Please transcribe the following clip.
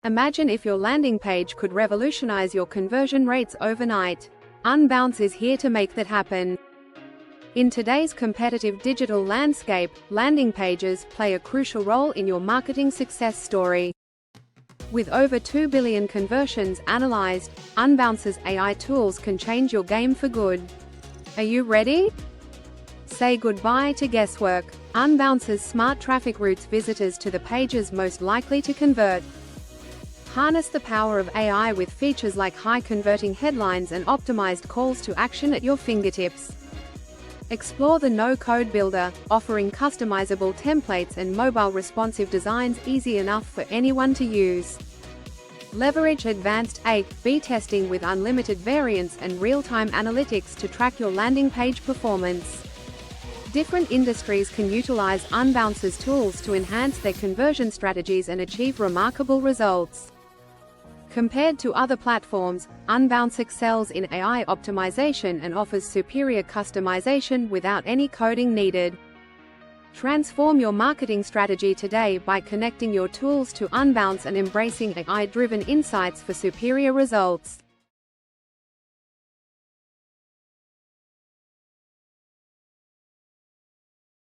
Imagine if your landing page could revolutionize your conversion rates overnight. Unbounce is here to make that happen. In today's competitive digital landscape, landing pages play a crucial role in your marketing success story. With over 2 billion conversions analyzed, Unbounce's AI tools can change your game for good. Are you ready? Say goodbye to guesswork. Unbounce's smart traffic routes visitors to the pages most likely to convert. Harness the power of AI with features like high-converting headlines and optimized calls to action at your fingertips. Explore the no-code builder, offering customizable templates and mobile responsive designs easy enough for anyone to use. Leverage advanced A/B testing with unlimited variants and real-time analytics to track your landing page performance. Different industries can utilize Unbounce's tools to enhance their conversion strategies and achieve remarkable results. Compared to other platforms, Unbounce excels in AI optimization and offers superior customization without any coding needed. Transform your marketing strategy today by connecting your tools to Unbounce and embracing AI-driven insights for superior results.